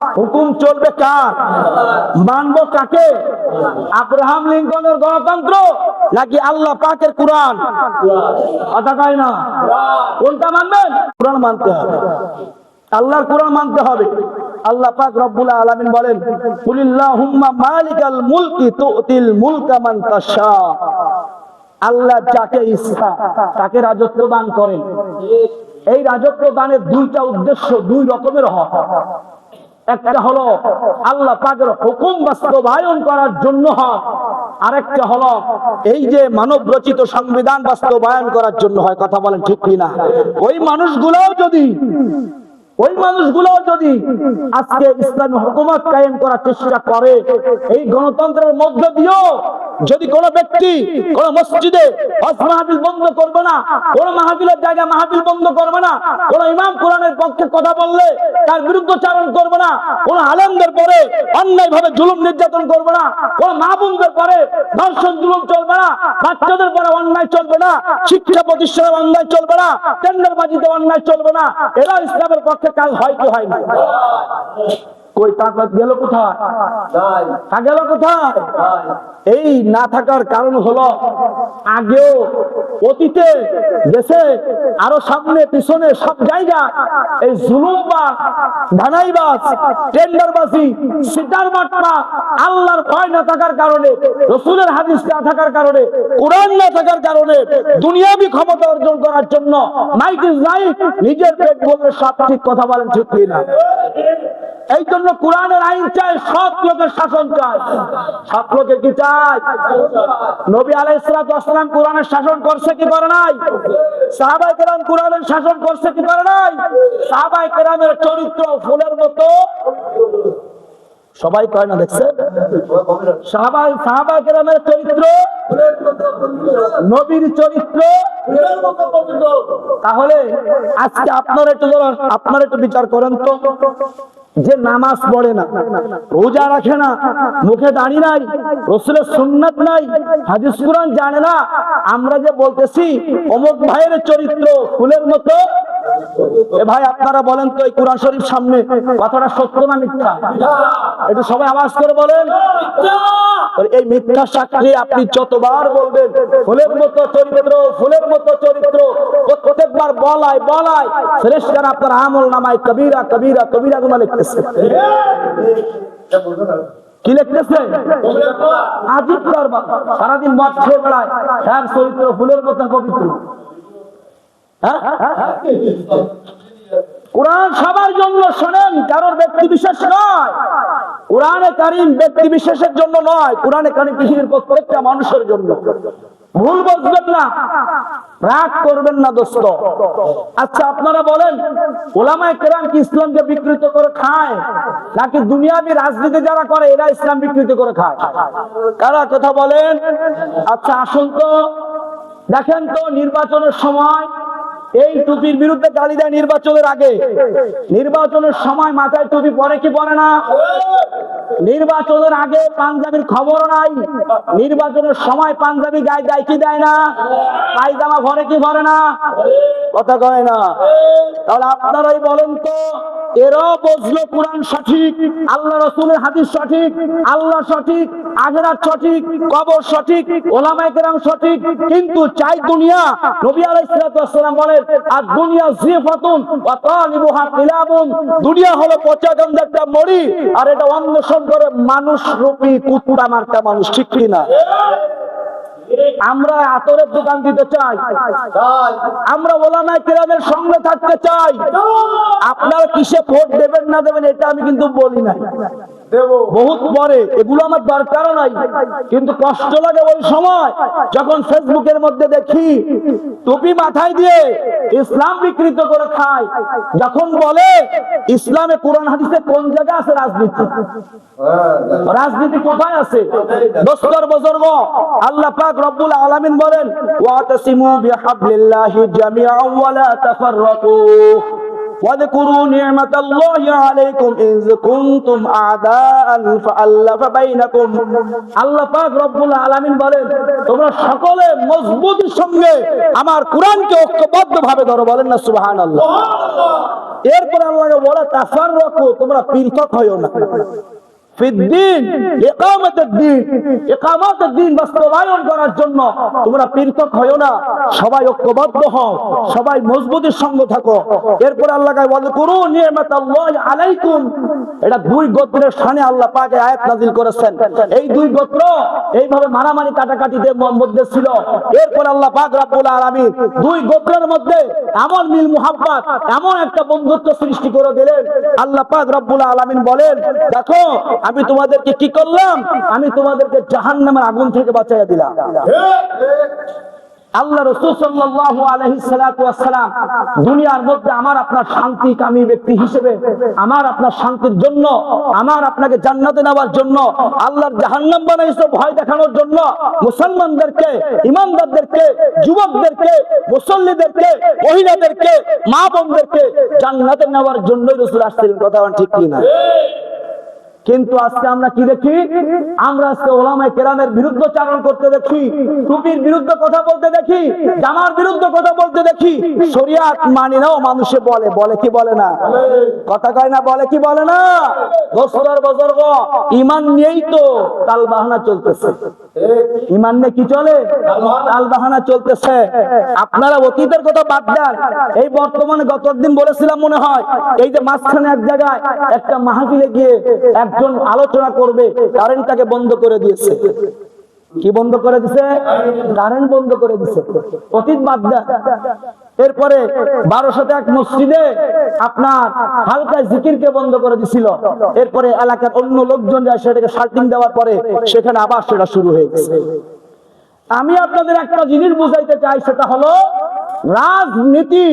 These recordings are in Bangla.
হুকুম চলবে কার? মানবো কাকে? আব্রাহাম লিঙ্কনের গণতন্ত্র নাকি আল্লাহ পাকের কোরআন? কথা কয় না, কোনটা মানবেন? কোরআন মানতে হবে, আল্লাহর কোরআন মানতে হবে। আল্লাহ পাক রব্বুল আলামিন বলেন, কুলিল্লাহুম্মা মালিকাল মুলকি তুতিল মুলকা মান তাশা। আল্লাহ যাকে ইচ্ছা তাকে রাজত্ব দান করেন। এই রাজত্ব দানের দুইটা উদ্দেশ্য, দুই রকমের হয়। একটা হলো আল্লাহ পাকের হুকুম বাস্তবায়ন করার জন্য হয়, আরেকটা হলো এই যে মানব রচিত সংবিধান বাস্তবায়ন করার জন্য হয়। কথা বলেন ঠিক কিনা? ওই মানুষগুলোও যদি আজকে ইসলামী হুকুমত কায়েম করার চেষ্টা করে, এই গণতন্ত্রের মধ্য দিয়েও যদি কোন ব্যক্তি কোন মসজিদে হজ মাহফিল বন্ধ করবে না, কোন মাহফিলের জায়গায় মাহফিল বন্ধ করবে না, কোন ইমাম কোরআনের পক্ষে কথা বললে তার বিরুদ্ধচারণ করবে না, কোন আলেমদের পরে অন্যায় ভাবে জুলুম নির্যাতন করবে না, কোন মাহবুবদের পরে ধর্ষণ জুলুম চলবে না, বাচ্চাদের পরে অন্যায় চলবে না, শিক্ষা প্রতিষ্ঠানের অন্যায় চলবে না, টেন্ডারবাজিতে অন্যায় চলবে না, এরা ইসলামের পক্ষে কাজ হয় কি হয় না? কই তাকত গেল কোথায়? গেল কোথায়? এই না থাকার কারণ হলো আগেও অতীতে দেশে আরো সামনে পিছনে সব জায়গায় এই জুলুমবাজ, ধানাইবাজ, টেন্ডারবাজি, সিটারবাটরা, আল্লাহর ভয় না থাকার কারণে, রাসূলের হাদিস না থাকার কারণে, কোরআন না থাকার কারণে দুনিয়াবি ক্ষমতা অর্জন করার জন্য মাইক ইজ রাইট, নিজের পেট বললে সব ঠিক। কথা বলেন ঠিক কিনা? এই জন্য কোরআনের আইন চাই, সৎ লোকের শাসন চাই। সৎ লোকের কি চাই? নবী আলাইহিস সালাতু ওয়াস সালাম কোরআনের শাসন করছে কি করে নাই? সাহাবায়ে কেরাম কোরআনের শাসন করছে কি করে নাই? সাহাবায়ে কেরামের চরিত্র ফুলের মতো, সবাই কয় না দেখছে, সাহাবায়ে কেরামের চরিত্র নবীর চরিত্র। তাহলে আজকে আপনারা একটু বিচার করেন তো, যে নামাজ পড়ে না, রোজা রাখে না, মুখে দাড়ি নাই, রাসূলের সুন্নাত নাই, হাদিস কোরআন জানে না, আমরা যে বলতেছি অমুক ভাইয়ের চরিত্র ফুলের মতো, এ ভাই আপনারা বলেন তো এই কোরআন শরীফ সামনে কথাটা সত্য না মিথ্যা? একটু সবাই আওয়াজ করে বলেন। এই মিথ্যা সাক্ষী আপনি যতবার বলবেন ফুলের মতো চরিত্র, ফুলের মতো চরিত্র, প্রত্যেকবার বলায় ফেরেশতারা আপনার আমল নামায় কবিরা কবিরা কবিরা গুনাহ লিখতেছে। কি লিখতেছে? আজীব কারবার, সারাদিন মদ খেয়ে বেড়ায়, তার চরিত্র ফুলের মতো পবিত্র। কোরআন সবার জন্য, শোনেন, কারোর ব্যক্তি বিশেষ নয়। কোরআনে কারীম ব্যক্তি বিশেষের জন্য নয়, কোরআনে কারীম পৃথিবীর প্রত্যেকটা মানুষের জন্য। ভুল বুঝবেন না, রাগ করবেন না দোস্ত। আচ্ছা আপনারা বলেন, উলামায়ে কেরাম কি ইসলামকে বিকৃত করে খায়, নাকি দুনিয়াবি রাজনীতি যারা করে এরা ইসলাম বিকৃত করে খায়? কারা? কথা বলেন। আচ্ছা আসুন তো দেখেন তো, নির্বাচনের সময় এই টুপির বিরুদ্ধে গালি দেয় নির্বাচনের আগে, নির্বাচনের সময় মাথায় টুপি পরে কি পরে না? নির্বাচনের আগে পাঞ্জাবির খবর নাই, নির্বাচনের সময় পাঞ্জাবি গায়ে দেয় কি দেয় না? পায়জামা ভরে কি ভরে না? কথা কয় না। তাহলে আপনারাই বলেন তো, এরাও বুঝলো কোরআন সঠিক, আল্লাহ রাসূলের হাদিস সঠিক, আল্লাহ সঠিক, আখিরাত সঠিক, কবর সঠিক, উলামায়ে কেরাম সঠিক, কিন্তু চাই দুনিয়া। নবী আলাইহিস সালাতু ওয়াস সালাম বলেন, আর দুনিয়া জিফাতুন ওয়া তালিবুহা কিলাবুন, দুনিয়া হলো পচা গন্ধা একটা মরি, আর এটা অন্বেষণ করে মানুষ রূপী কুত্তা মার্কা মানুষ। ঠিক কি না? আমরা আতরের দোকান দিতে চাই, আমরা উলামায়ে কেরামের সঙ্গে থাকতে চাই। আপনারা কিসে ভোট দেবেন না দেবেন এটা আমি কিন্তু বলি না, বহুত পরে, এগুলো আমার দরকারও নাই। কিন্তু কষ্ট লাগে ওই সময় যখন ফেসবুকের মধ্যে দেখি টুপি মাথায় দিয়ে ইসলাম বিকৃত করে খায়, যখন বলে ইসলামে কোরআন হাদিসে কোন জায়গায় আছে রাজনীতি? রাজনীতি কোথায় আছে? দোস্তর বুজুর্গ, আল্লাহ পাক রব্বুল আলামিন বলেন, ওয়াতাসিমু বিহাবলিল্লাহি জামিআন ওয়া লা তাফাররাকু। ওয়াযকুরু নি'মাতাল্লাহি আলাইকুম ইয কুনতুম আ'দাআন ফাআল্লাফা বাইনাকুম। আল্লাহ পাক রব্বুল আলামিন বলেন, তোমরা সকলে মজবুতির সঙ্গে আমার কোরআনকে ঐক্যবদ্ধভাবে ধরো। বলেন না সুবহানাল্লাহ। এরপর আল্লাহকে বলে তাফাররাকু, তোমরা পৃথক হয়ো না। ফিদ্দিন ইকামাতুদ দ্বীন, ইকামাতুদ দ্বীন বাস্তবায়ন করার জন্য তোমরা পৃথক হয়ো না, সবাই ঐক্যবদ্ধ হও, সবাই মজবুতির সঙ্গে থাকো। এরপর আল্লাহকে বলে কুরু নি'মাতাল্লাহি আলাইকুম। এটা দুই গোত্রের শানে আল্লাহ পাক আয়াত নাযিল করেছেন। এই দুই গোত্র এইভাবে মারামারি কাটাকাটিতে মধ্যে ছিল। এরপর আল্লাহ পাক রব্বুল আলামিন দুই গোত্রের মধ্যে এমন মিল মুহাব্বত, এমন একটা বন্ধুত্ব সৃষ্টি করে দিলেন। আল্লাহ পাক রব্বুল আলামিন বলেন, দেখো আমি তোমাদেরকে কি করলাম, আমি তোমাদেরকে জাহান্নামের আগুন থেকে বাঁচাইয়া দিলাম। আল্লাহ রাসূল সাল্লাল্লাহু আলাইহি সাল্লাতু ওয়াস সালাম দুনিয়ার মধ্যে আমার আপনার শান্তি কামী ব্যক্তি হিসেবে, আমার আপনার শান্তির জন্য, আমার আপনাকে জান্নাতে নেওয়ার জন্য, আল্লাহর জাহান্নাম বানাইছে ভয় দেখানোর জন্য মুসলমানদেরকে, ঈমানদারদেরকে, যুবকদেরকে, মুসল্লিদেরকে, মহিলাদেরকে, মা বোনদেরকে জান্নাতে নেওয়ার জন্য রাসূল আসছিলেন। কথা ঠিক কি না? কিন্তু আজকে আমরা কি দেখি? আমরা আজকে ওলামায়ে কেরামের বিরুদ্ধচারণ করতে দেখি, টুপির বিরুদ্ধে কথা বলতে দেখি, জামার বিরুদ্ধে কথা বলতে দেখি। শরিয়াত মানি নাও মানুষে বলে, বলে কি বলে না? কথা কয় না, বলে কি বলে না? দোস্তর বুজুর্গ, ঈমান নিয়েই তো তালবাহানা চলতেছে। ঈমান নিয়ে কি চলে? তালবাহানা চলতেছে। আপনারা অতীতের কথা বাদ দেন, এই বর্তমানে গতদিন বলেছিলাম মনে হয়, এই যে মাঝখানে এক জায়গায় একটা মাহফিলে গিয়ে একজন আলোচনা করবে, কারেন্টটাকে বন্ধ করে দিয়েছে। কি বন্ধ করে দিছে? কারেন্ট বন্ধ করে দিছে। অতীত বাদ দেন। এরপরে 1201 মসজিদে আপনার হালকা জিকিরকে বন্ধ করে দিছিল। এরপরে এলাকার অন্য লোকজন যায়, সেটাকে শার্টিং দেওয়ার পরে সেখানে আবার সেটা শুরু হয়ে গেছে। আমি আপনাদের একটা জিনিস বুঝাইতে চাই, সেটা হলো রাজনীতি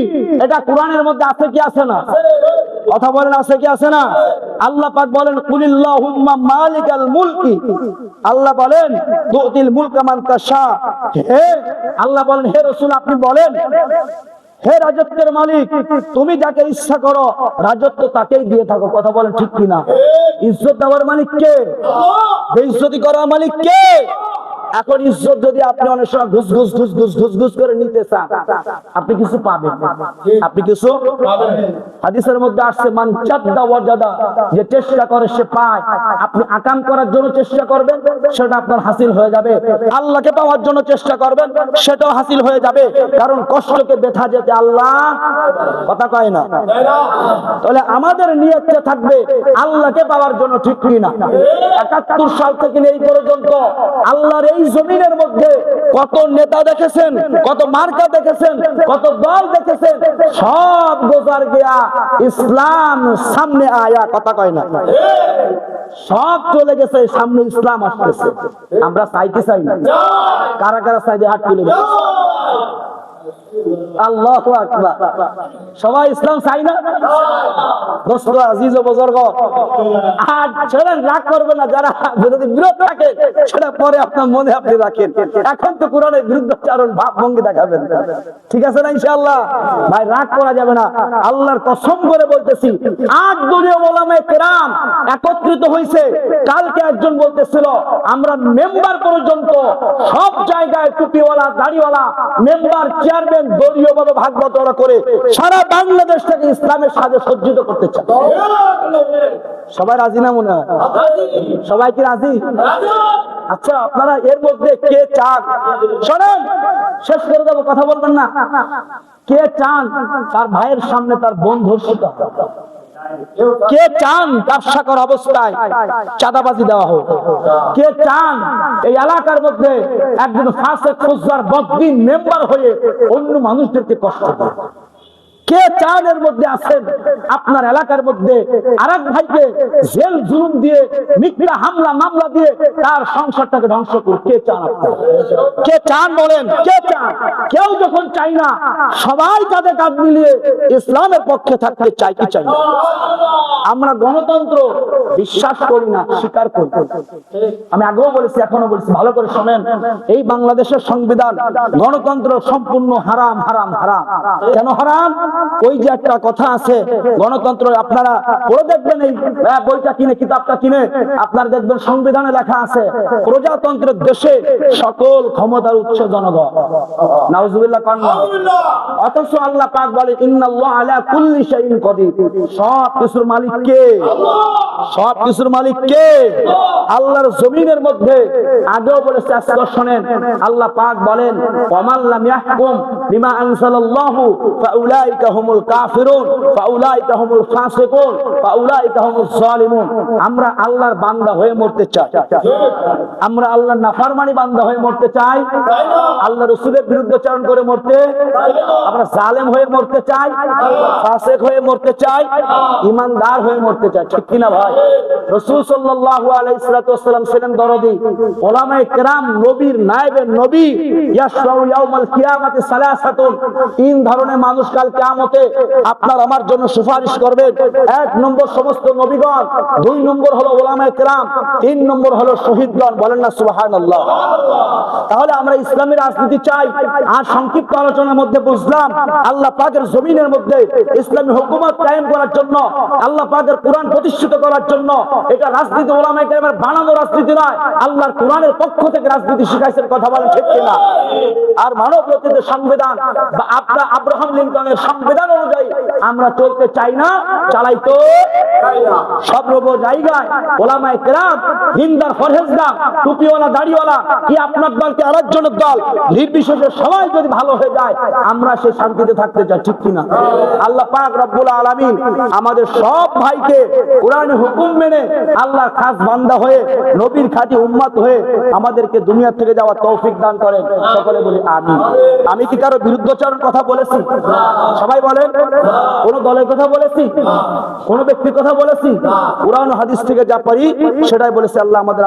এটা কোরআনের মধ্যে আছে কি আছে না? কথা বলেন, আছে কি আছে না? আল্লাহ পাক বলেন কুলিল্লাহুম্মা মালিকাল মুলকি, আল্লাহ বলেন তুতিল মুলকা মান তাশা। হে আল্লাহ বলেন, হে রাসূল আপনি বলেন, হে রাজত্বের মালিক, তুমি যাকে ইচ্ছা করো রাজত্ব তাকেই দিয়ে থাকো। কথা বলেন ঠিক কিনা? ইজ্জত দেওয়ার মালিক কে? বেইজ্জতি করার মালিক কে? এখন ইজ্জত যদি আপনি অনেক সময় ঘুষ ঘুষ ঘুষ ঘুষ ঘুষ ঘুষ করে নিতে চান, আপনি কিছু পাবেন, আপনি কিছু পাবেন। হাদিসের মধ্যে আসছে মান চাদ্দা ওয়াজাদা, যে চেষ্টা করে সে পায়। আপনি আকাম করার জন্য চেষ্টা করবেন, সেটা আপনার হাসিল হয়ে যাবে। আল্লাহকে পাওয়ার জন্য চেষ্টা করবেন, সেটাও হাসিল হয়ে যাবে। কারণ কষ্টকে ব্যথা যেতে আল্লাহ কথা কয় না। তাহলে আমাদের নিয়তটা থাকবে আল্লাহকে পাওয়ার জন্য, ঠিক কি না? ৭১ সাল থেকে এই পর্যন্ত আল্লাহর এই জমিনের মধ্যে কত নেতা দেখেছেন, কত মার্কা দেখেছেন, কত দল দেখেছেন, সব গোজার গিয়া ইসলাম সামনে আয়া। কথা কয় না? সব চলে গেছে, সামনে ইসলাম আসতেছে। আমরা চাইতে চাই না? কারা কারা চাই? হাত তুলে দেয়। আল্লাহু আকবার। সবাই ইসলাম চাই না? দোস্ত আজিজ ও বুজুর্গ, আর ছেড়ে রাগ করবে না। যারা যদি বিরোধ থাকে সেটা পরে আপনার মনে আপনি রাখেন। এখন তো কোরআনের বিরুদ্ধাচরণ ভাব ভঙ্গি দেখাবেন, ঠিক আছে না? ইনশাআল্লাহ ভাই রাগ করা যাবে না। আল্লাহর কসম করে বলতেছি, 8 দলীয় ওলামায়ে কেরাম একত্রিত হয়েছে। কালকে একজন বলতেছিল আমরা মেম্বার পর্যন্ত সব জায়গায় টুপিওয়ালা, দাড়িওয়ালা মেম্বার, চেয়ারম্যান দলীয় ভাবে ভাগ বটোয়ারা করে সারা বাংলাদেশ থেকে ইসলামের সাথে সজ্জিত করতে চায়। সবাই রাজি না? মনে হয় সবাই কি রাজি? আচ্ছা আপনারা এর মধ্যে কে চান? শোনেন, শেষ করে দেবো, কথা বলবেন না। কে চান তার ভাইয়ের সামনে তার বোন ধর্ষিত? কে চান ব্যবসা করা অবস্থায় চাঁদাবাজি দেওয়া হোক? কে চান এই এলাকার মধ্যে একজন ফাসেক ফুজ্জার বদদিন মেম্বার হয়ে অন্য মানুষদেরকে কষ্ট দেয়? কে চান এর মধ্যে আছেন আপনার এলাকার মধ্যে আরেক ভাইকে জেল জুলুম দিয়ে, মিথ্যা হামলা মামলা দিয়ে তার সংসারটাকে ধ্বংস করুন? কে চান? কে চান বলেন? কে চান? কেউ যখন চাই না, সবাই কাঁধে কাঁধ মিলিয়ে ইসলামের পক্ষে থাকতে চাই কি চাই না? আমরা গণতন্ত্র বিশ্বাস করি না, স্বীকার করি। আমি আগেও বলেছি, এখনো বলছি, ভালো করে শোনেন। এই বাংলাদেশের সংবিধান গণতন্ত্র সম্পূর্ণ হারাম, হারাম, হারাম। কেন হারাম? ওই যে একটা কথা আছে গণতন্ত্র, আপনারা পড়ে দেখবেন এই বইটা কিনে, কিতাবটা কিনে, আপনারা দেখবেন সংবিধানে লেখা আছে প্রজাতন্ত্রের দেশে সকল ক্ষমতার উৎস জনগণ। নাউজুবিল্লাহ কান্না। অথচ আল্লাহ পাক বলে ইন্নাল্লাহা আলা কুল্লি শাইইন কাদির, সব কিছুর মালিক কে? সব কিছুর মালিক কে? আল্লাহর জমিনের মধ্যে আগেও বলেছে, আজকে শোনেন, আল্লাহ পাক বলেন ওয়ামান লাম ইয়াহকুম বিমা আনজালাল্লাহু ফাউলাইকা হুমুল কাফিরুন ফাউলাইকা হুমুল ফাসিকুন ফাউলাইকা হুমুজ জালিমুন। আমরা আল্লাহর বান্দা হয়ে মরতে চাই? আমরা আল্লাহর নাফরমানি বান্দা হয়ে মরতে চাই? আল্লাহ রাসূলের বিরুদ্ধাচরণ করে মরতে? আমরা জালেম হয়ে মরতে চাই? ফাসিক হয়ে মরতে চাই? ঈমানদার হয়ে মরতে চাই? ঠিক কি না ভাই? রাসূল সাল্লাল্লাহু আলাইহি ওয়াসাল্লাম ছিলেন দরদি। উলামায়ে কেরাম নবীর নায়েবে নবী ইয়াশরাউ ইয়াউমাল কিয়ামাতি সালাসাতুন, তিন ধরনের মানুষ কাল কিয়ামতে আপনার আমার জন্য সুপারিশ করবে। এক নম্বর সমস্ত নবীগণ, দুই নম্বর হলো উলামায়ে কেরাম, তিন নম্বর হলো শহীদগণ। বলেন না সুবহানাল্লাহ। তাহলে আমরা ইসলামী রাজনীতি চাই। আর সংক্ষিপ্ত আলোচনার মধ্যে বুঝলাম আল্লাহ পাকের জমিনের মধ্যে ইসলামী হুকুমত কায়েম করার জন্য, আল্লাহ পাকের কোরআন প্রতিষ্ঠিত করার জন্য, এটা রাজনীতি উলামায়ে কেরামের বানানো রাজনীতি নয়, আল্লাহর কোরআনের পক্ষ থেকে রাজনীতি শিখাইছেন। কথা বলেন ঠিক কিনা? আর মানব রচিত সংবিধান বা আপনার আব্রাহাম লিঙ্কনের সংবিধান অনুযায়ী আমরা চলতে চাই না, চালাইতো সব জায়গায় উলামায়ে কেরাম, দিনদার ফরহেজগার, টুপিওয়ালা দাড়িওয়ালা, কি আপনার দল কি আরেকজনের দল, নির্বিশেষে সবাই যদি ভালো হয়ে যায় আমরা সে শান্তিতে থাকতে চাই। ঠিক কিনা? আল্লাহ পাক রব্বুল আলামিন আমাদের সব ভাইকে কোরআনের হুকুম মেনে আল্লাহর খাস বান্দা হয়ে, নবীর খাঁটি উম্মত হয়ে আমাদেরকে দুনিয়া থেকে যাওয়ার তৌফিক দান করেন। সকলে বলি আমিন। আমি কি কারো বিরুদ্ধাচরণ কথা বলেছি? সবাই বলেন। কোন দলের কথা বলেছি? কোন ব্যক্তির কথা বলেছি? কোরআন ও হাদিস থেকে যা পারি সেটাই বলেছি। আল্লাহ আমাদের